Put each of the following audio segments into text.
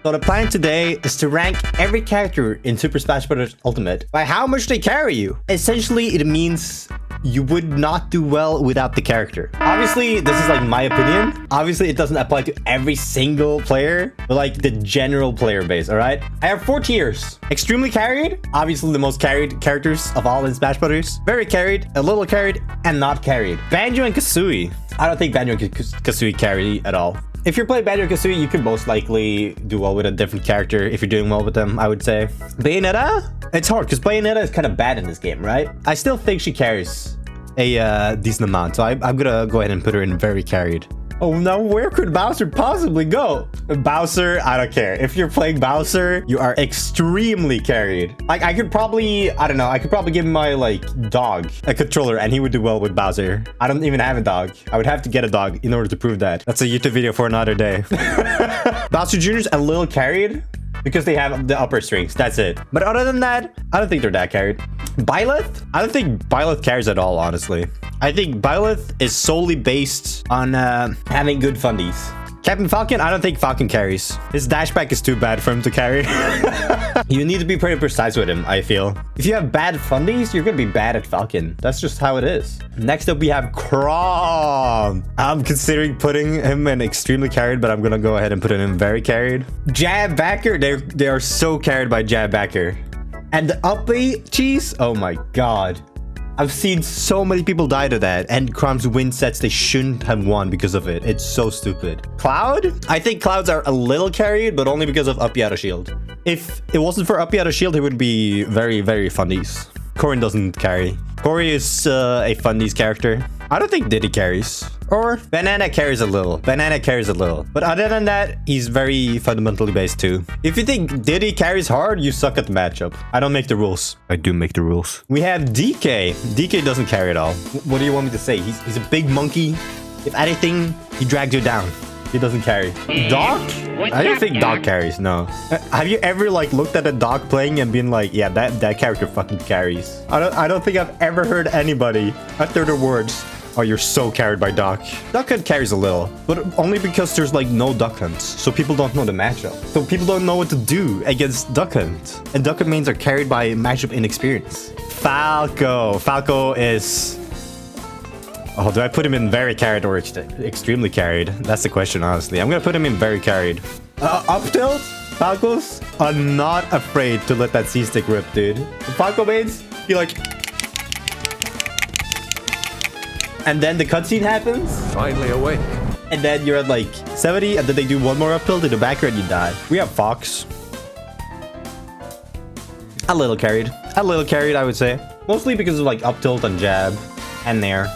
So the plan today is to rank every character in Super Smash Bros. Ultimate by how much they carry you. Essentially, it means you would not do well without the character. Obviously, this is like my opinion. Obviously, it doesn't apply to every single player, but like the general player base, all right? I have 4 tiers. Extremely carried, obviously the most carried characters of all in Smash Bros. Very carried, a little carried, and not carried. Banjo and Kazooie. I don't think Banjo and Kazooie carry at all. If you're playing Banjo and Kazooie, you could most likely do well with a different character if you're doing well with them, I would say. Bayonetta? It's hard because Bayonetta is kind of bad in this game, right? I still think she carries a decent amount, so I'm gonna go ahead and put her in very carried. Oh, now where could Bowser possibly go? Bowser, I don't care. If you're playing Bowser, you are extremely carried. Like, I could probably, I don't know, I could probably give my, like, dog a controller and he would do well with Bowser. I don't even have a dog. I would have to get a dog in order to prove that. That's a YouTube video for another day. Bowser Jr.'s a little carried because they have the upper strings. That's it. But other than that, I don't think they're that carried. Byleth? I don't think Byleth carries at all, honestly. I think Byleth is solely based on having good fundies. Captain Falcon, I don't think Falcon carries. His dashback is too bad for him to carry. You need to be pretty precise with him, I feel. If you have bad fundies, you're gonna be bad at Falcon. That's just how it is. Next up, we have Chrom. I'm considering putting him in extremely carried, but I'm gonna go ahead and put him in very carried. Jab Backer, they are so carried by Jab Backer. And the up B cheese, oh my god. I've seen so many people die to that, and Chrom's win sets they shouldn't have won because of it. It's so stupid. Cloud? I think Clouds are a little carried, but only because of Up Yada Shield. If it wasn't for Up Yada Shield, he would be very, very fundies. Corrin doesn't carry. Corey is a fundies character. I don't think Diddy carries. Or Banana carries a little. Banana carries a little. But other than that, he's very fundamentally based too. If you think Diddy carries hard, you suck at the matchup. I don't make the rules. I do make the rules. We have DK. DK doesn't carry at all. What do you want me to say? He's a big monkey. If anything, he drags you down. He doesn't carry. Doc? I don't think Doc carries, no. Have you ever like looked at a Doc playing and been like, yeah, that character fucking carries? I don't think I've ever heard anybody utter the words, oh, you're so carried by Doc. Duck Hunt carries a little, but only because there's like no Duck Hunts, so people don't know the matchup. So people don't know what to do against Duck Hunt. And Duck Hunt mains are carried by matchup inexperience. Falco. Falco is... oh, do I put him in very carried or extremely carried? That's the question, honestly. I'm gonna put him in very carried. Up tilt? Falcos are not afraid to let that C-stick rip, dude. The Falco mains, you like... and then the cutscene happens. Finally awake. And then you're at like 70, and then they do one more up tilt to the back and you die. We have Fox. A little carried. A little carried, I would say. Mostly because of like up tilt and jab. And there.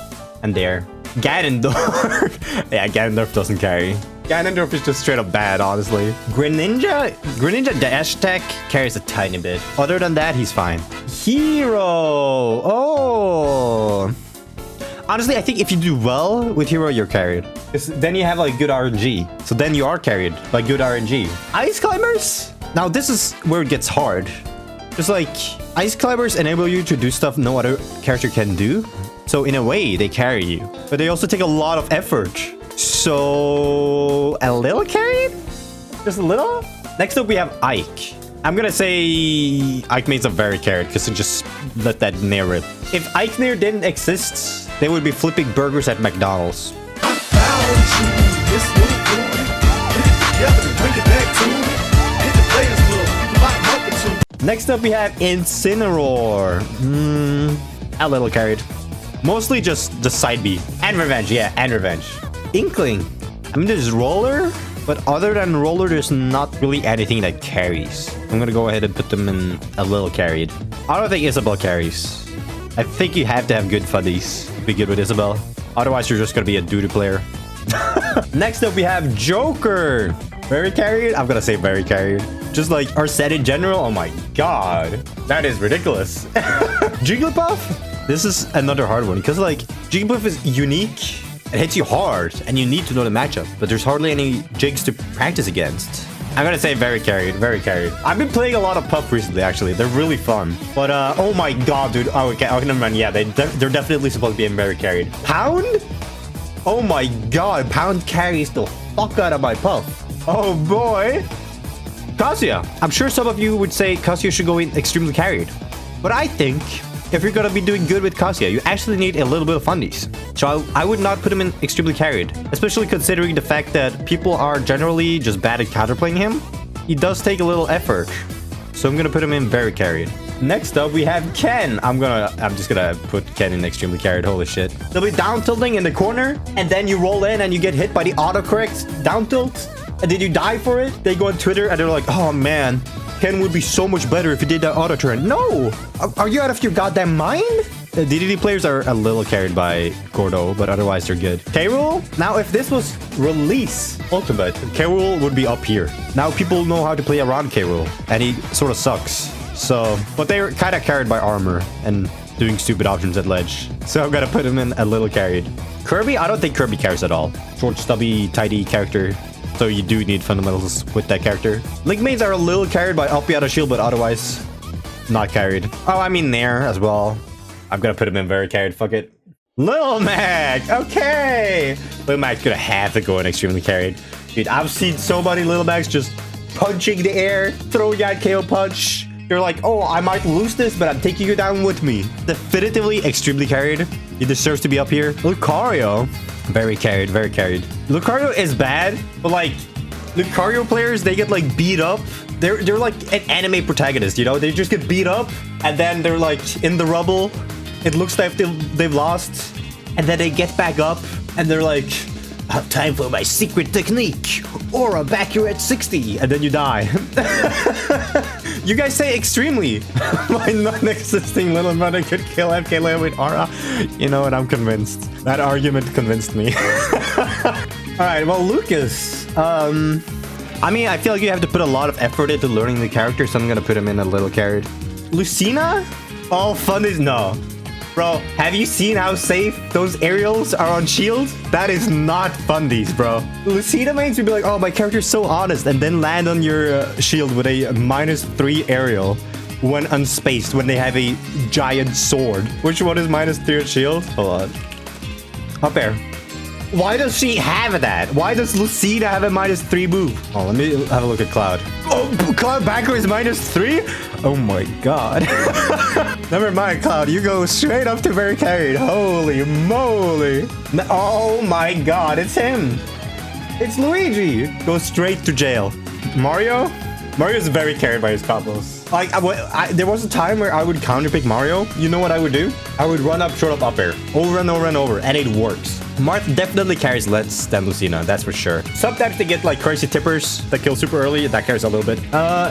And there. Ganondorf. Yeah, Ganondorf doesn't carry. Ganondorf is just straight up bad, honestly. Greninja dash attack carries a tiny bit. Other than that, he's fine. Hero. Oh. Honestly, I think if you do well with Hero, you're carried. Then you have like good RNG. So then you are carried by good RNG. Ice Climbers? Now this is where it gets hard. Just like Ice Climbers enable you to do stuff no other character can do. So in a way, they carry you. But they also take a lot of effort. So a little carried? Just a little? Next up, we have Ike. I'm gonna say Ike mains are very carried because it just let that nair rip. If Ike nair didn't exist, they would be flipping burgers at McDonald's. Next up, we have Incineroar. A little carried. Mostly just the side B. And Revenge, yeah, and Revenge. Inkling. I mean, there's Roller, but other than Roller, there's not really anything that carries. I'm gonna go ahead and put them in a little carried. I don't think Isabel carries. I think you have to have good fundies to be good with Isabel. Otherwise, you're just gonna be a doo-doo player. Next up, we have Joker. Very carried? I'm gonna say very carried. Just like our set in general. Oh my god. That is ridiculous. Jigglypuff? This is another hard one because like Jigglypuff is unique. It hits you hard and you need to know the matchup, but there's hardly any jigs to practice against. I'm gonna say very carried, very carried. I've been playing a lot of Puff recently, actually. They're really fun. But oh my god, dude. Oh, okay, never mind. Yeah, they're definitely supposed to be in very carried. Pound? Oh my god, Pound carries the fuck out of my Puff. Oh boy. Kazuya. I'm sure some of you would say Kazuya should go in extremely carried. But I think if you're gonna be doing good with Kazuya, you actually need a little bit of fundies. So I would not put him in extremely carried, especially considering the fact that people are generally just bad at counterplaying him. He does take a little effort. So I'm gonna put him in very carried. Next up, we have Ken. I'm just gonna put Ken in extremely carried. Holy shit. They'll be down tilting in the corner, and then you roll in and you get hit by the autocorrect down tilt, and then you die for it. They go on Twitter and they're like, oh man, Ken would be so much better if he did that auto turn. No! Are you out of your goddamn mind? The DDD players are a little carried by Gordo, but otherwise they're good. K-Rool? Now, if this was release ultimate, K-Rool would be up here. Now, people know how to play around K-Rool, and he sort of sucks. So, but they're kind of carried by armor and doing stupid options at ledge. So I'm gonna put him in a little carried. Kirby? I don't think Kirby carries at all. Short, stubby, tidy character. So you do need fundamentals with that character. Link mains are a little carried by up out shield, but otherwise not carried. Oh, I mean Nair as well. I'm gonna put him in very carried. Fuck it. Lil Mac. Okay. Lil Mac's gonna have to go in extremely carried. Dude, I've seen so many Lil Macs just punching the air, throwing out KO punch. You're like, oh, I might lose this, but I'm taking you down with me. Definitively extremely carried. He deserves to be up here. Lucario. Very carried, very carried. Lucario is bad, but like, Lucario players, they get like beat up. They're like an anime protagonist, you know? They just get beat up, and then they're like in the rubble. It looks like they've lost, and then they get back up, and they're like, time for my secret technique. Aura back here at 60, and then you die. You guys say extremely. My non-existing little brother could kill FK Leo with aura. You know what? I'm convinced. That argument convinced me. Alright, well, Lucas. I mean, I feel like you have to put a lot of effort into learning the character, so I'm gonna put him in a little carried. Lucina? All fun is no. Bro, have you seen how safe those aerials are on shield? That is not fundies, bro. Lucina mains would be like, oh, my character's so honest, and then land on your shield with a -3 aerial when unspaced, when they have a giant sword. Which one is -3 at shield? Hold on. Up there. Why does she have that? Why does Lucina have a -3 move? Oh, let me have a look at Cloud. Oh, Cloud backer is -3? Oh my god. Never mind, Cloud. You go straight up to very carried. Holy moly. Oh my god, it's him. It's Luigi. Go straight to jail. Mario? Mario's very carried by his combos. Like, there was a time where I would counterpick Mario. You know what I would do? I would run up, short up air. Over and over and over. And it works. Marth definitely carries less than Lucina, that's for sure. Sometimes they get like crazy tippers that kill super early. That carries a little bit.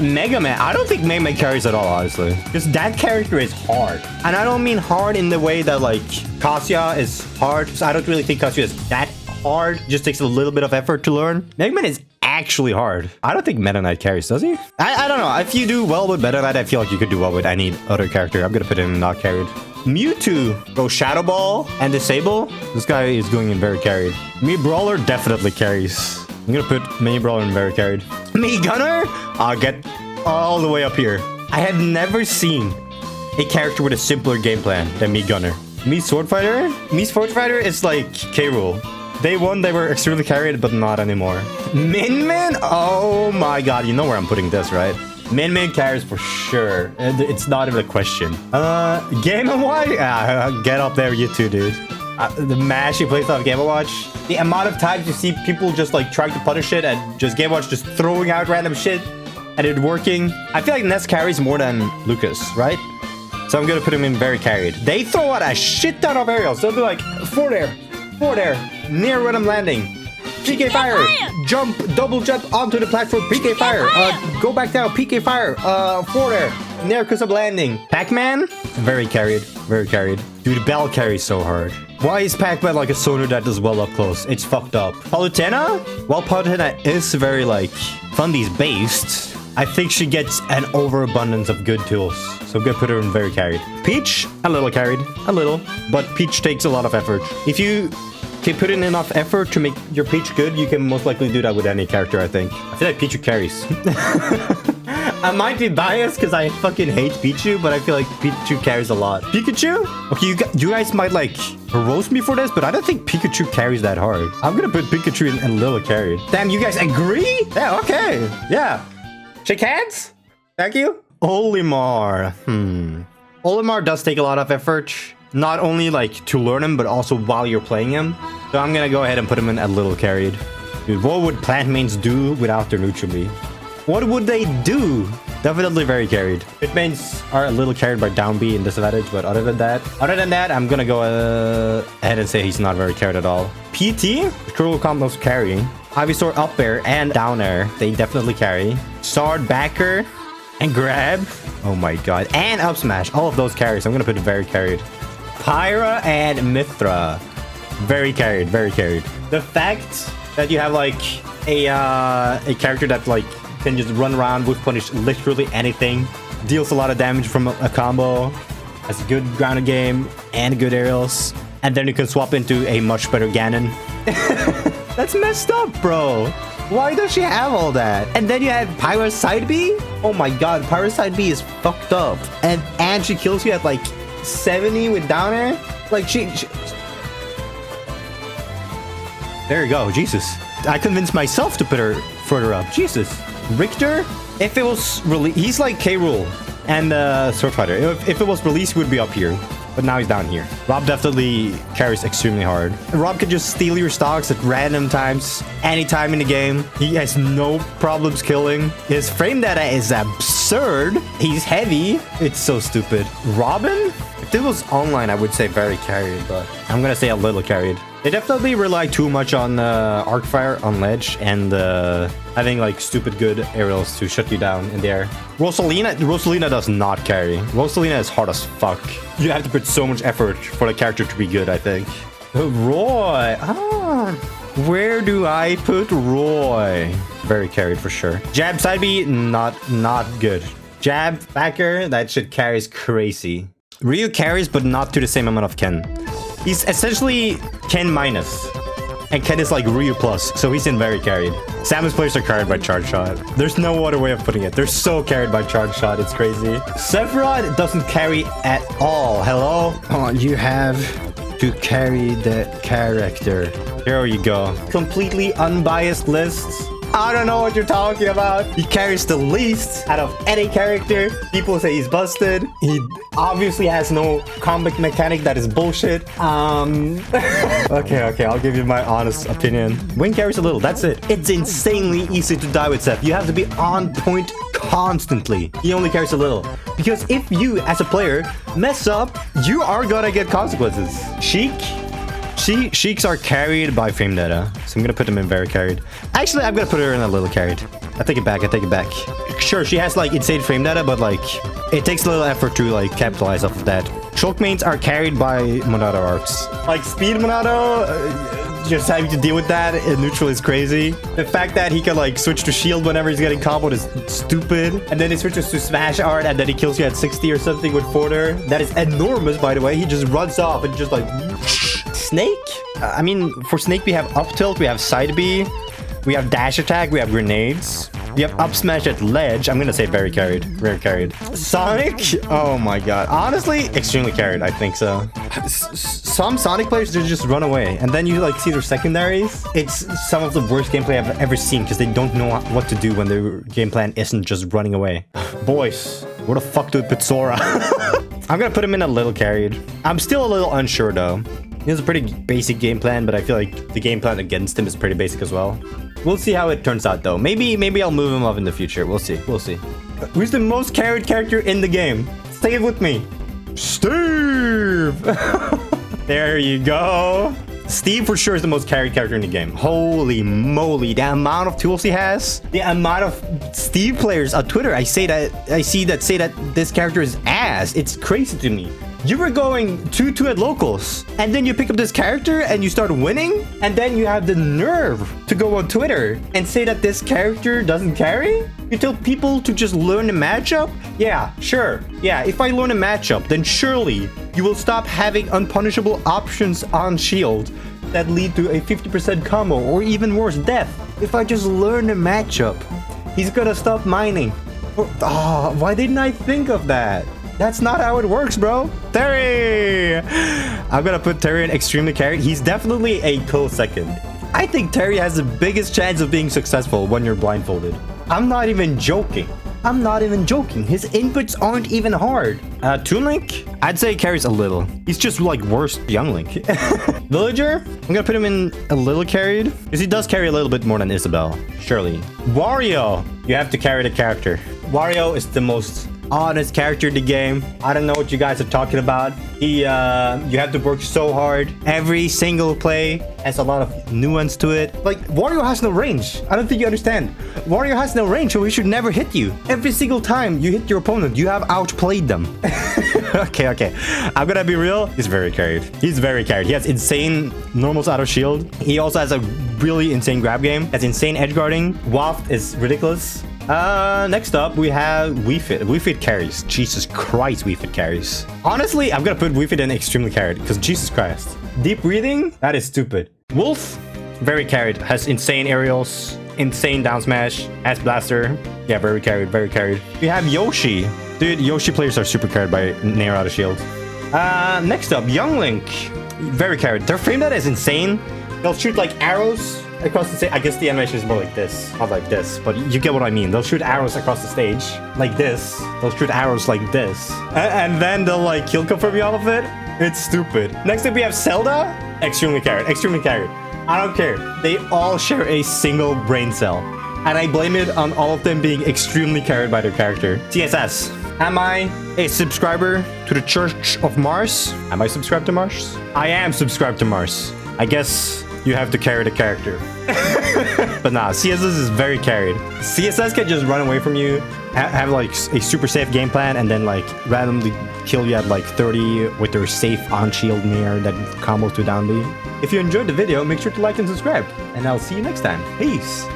Mega Man. I don't think Mega Man carries at all, honestly. Because that character is hard. And I don't mean hard in the way that like Kazuya is hard. So I don't really think Kazuya is that hard. It just takes a little bit of effort to learn. Mega Man is actually hard. I don't think Meta Knight carries, does he? I don't know. If you do well with Meta Knight, I feel like you could do well with any other character. I'm gonna put him in not carried. Mewtwo. Go Shadow Ball and Disable. This guy is going in very carried. Me Brawler definitely carries. I'm gonna put Me Brawler in very carried. Me Gunner? I'll get all the way up here. I have never seen a character with a simpler game plan than Me Gunner. Me Sword Fighter? Me Sword Fighter is like K-Rool. Day one, they were extremely carried, but not anymore. Min Min? Oh my god, you know where I'm putting this, right? Min Min carries for sure. It's not even a question. Game & Watch? Get up there, you two, dude. The mash he plays off Game & Watch. The amount of times you see people just like trying to punish it and just Game & Watch just throwing out random shit and it working. I feel like Ness carries more than Lucas, right? So I'm gonna put him in very carried. They throw out a shit ton of aerials. They'll be like, 4 there, near where I'm landing. PK fire. Jump, double jump onto the platform. PK fire. Go back down. PK fire. 4 there. Near because I'm landing. Pac-Man? Very carried. Very carried. Dude, Bell carries so hard. Why is Pac-Man like a Sonar that does well up close? It's fucked up. Palutena? Well, Palutena is very like fundies based. I think she gets an overabundance of good tools. So I'm gonna put her in very carried. Peach? A little carried. A little. But Peach takes a lot of effort. If you can put in enough effort to make your Peach good, you can most likely do that with any character, I think. I feel like Pichu carries. I might be biased because I fucking hate Pichu, but I feel like Pichu carries a lot. Pikachu? Okay, you guys might like roast me for this, but I don't think Pikachu carries that hard. I'm gonna put Pikachu in a little carried. Damn, you guys agree? Yeah, okay. Yeah. Shake hands. Thank you. Olimar. Olimar does take a lot of effort. Not only like to learn him, but also while you're playing him. So I'm gonna go ahead and put him in a little carried. Dude, what would plant mains do without their neutral B? What would they do? Definitely very carried. Pit mains are a little carried by down B and disadvantage, but other than that, I'm gonna go ahead and say he's not very carried at all. PT, cruel combos carry. Ivysaur up air and down air, they definitely carry. Sword backer and grab. Oh my god, and up smash. All of those carries. I'm gonna put it very carried. Pyra and Mithra, very carried, very carried. The fact that you have like a character that like can just run around with punish literally anything, deals a lot of damage from a combo, has a good grounded game and good aerials, and then you can swap into a much better Ganon. That's messed up, bro. Why does she have all that? And then you have Pyra's side B? Oh my god, Pyra's side B is fucked up. And she kills you at like 70 with down air? Like she... There you go, Jesus. I convinced myself to put her further up. Jesus. Richter, if it was released, he's like K. Rool and Sword Fighter. If it was released, he would be up here. But now he's down here. Rob definitely carries extremely hard. Rob can just steal your stocks at random times, anytime in the game. He has no problems killing. His frame data is absurd. He's heavy. It's so stupid. Robin? If it was online, I would say very carried, but I'm gonna say a little carried. They definitely rely too much on Arcfire on ledge and having like stupid good aerials to shut you down in the air. Rosalina does not carry. Rosalina is hard as fuck. You have to put so much effort for the character to be good, I think. Roy. Where do I put Roy? Very carried for sure. Jab side B, not good. Jab backer, that shit carries crazy. Ryu carries, but not to the same amount of Ken. He's essentially Ken minus. And Ken is like Ryu plus, so he's in very carried. Samus players are carried by Charge Shot. There's no other way of putting it. They're so carried by Charge Shot, it's crazy. Sephiroth doesn't carry at all. Hello? Oh, you have to carry the character. Here you go. Completely unbiased lists. I don't know what you're talking about. He carries the least out of any character. People say he's busted. He obviously has no combat mechanic that is bullshit. Okay, I'll give you my honest opinion. Wing carries a little, that's it. It's insanely easy to die with Seth. You have to be on point constantly. He only carries a little. Because if you, as a player, mess up, you are gonna get consequences. Sheiks are carried by frame data, so I'm gonna put them in very carried. Actually, I'm gonna put her in a little carried. I take it back. Sure, she has like insane frame data, but like it takes a little effort to like capitalize off of that. Shulk mains are carried by Monado arcs. Like speed Monado, just having to deal with that in neutral is crazy. The fact that he can like switch to shield whenever he's getting comboed is stupid. And then he switches to smash art and then he kills you at 60 or something with Forder. That is enormous, by the way. He just runs off and just like... Snake? I mean, for Snake, we have up tilt, we have side B, we have dash attack, we have grenades, we have up smash at ledge. I'm gonna say very carried. Very carried. Sonic? Oh my god. Honestly, extremely carried. I think so. Some Sonic players, they just run away. And then you like see their secondaries. It's some of the worst gameplay I've ever seen because they don't know what to do when their game plan isn't just running away. Boys, where the fuck do we put Sora? I'm gonna put him in a little carried. I'm still a little unsure though. He has a pretty basic game plan, but I feel like the game plan against him is pretty basic as well. We'll see how it turns out though. Maybe I'll move him up in the future. We'll see. Who's the most carried character in the game? Say it with me. Steve! There you go. Steve for sure is the most carried character in the game. Holy moly, the amount of tools he has. The amount of Steve players on Twitter I see that say that this character is ass. It's crazy to me. You were going 2-2 at locals, and then you pick up this character and you start winning, and then you have the nerve to go on Twitter and say that this character doesn't carry? You tell people to just learn the matchup? Yeah, sure. Yeah, if I learn a matchup, then surely you will stop having unpunishable options on shield that lead to a 50% combo or even worse, death. If I just learn the matchup, he's gonna stop mining. Oh, why didn't I think of that? That's not how it works, bro. Terry! I'm gonna put Terry in extremely carried. He's definitely a close second. I think Terry has the biggest chance of being successful when you're blindfolded. I'm not even joking. I'm not even joking. His inputs aren't even hard. Toon Link, I'd say carries a little. He's just like worse Young Link. Villager, I'm gonna put him in a little carried because he does carry a little bit more than Isabelle, surely. Wario, you have to carry the character. Wario is the most honest character in the game. I don't know what you guys are talking about. You have to work so hard. Every single play has a lot of nuance to it. Like, Wario has no range. I don't think you understand. Wario has no range, so he should never hit you. Every single time you hit your opponent, you have outplayed them. Okay. I'm gonna be real. He's very carried. He's very carried. He has insane normals out of shield. He also has a really insane grab game. Has insane edge guarding. Waft is ridiculous. Next up, we have Whoophee. Whoophee carries. Jesus Christ, Whoophee carries. Honestly, I'm gonna put Whoophee in extremely carried, because Jesus Christ. Deep breathing? That is stupid. Wolf? Very carried. Has insane aerials, insane down smash, has blaster. Yeah, very carried, very carried. We have Yoshi. Dude, Yoshi players are super carried by Nair out of shield. Next up, Young Link. Very carried. Their frame data is insane. They'll shoot like arrows across the stage. I guess the animation is more like this, not like this, but you get what I mean. They'll shoot arrows across the stage like this. They'll shoot arrows like this, and then they'll like kill confirm you all of it. It's stupid. Next up, we have Zelda. Extremely carried. Extremely carried. I don't care. They all share a single brain cell, and I blame it on all of them being extremely carried by their character. TSS. Am I a subscriber to the Church of Mars? Am I subscribed to Mars? I am subscribed to Mars. I guess you have to carry the character. But nah, CSS is very carried. CSS can just run away from you, have like a super safe game plan, and then like randomly kill you at like 30 with their safe on-shield Nair that combos to down B. If you enjoyed the video, make sure to like and subscribe, and I'll see you next time. Peace!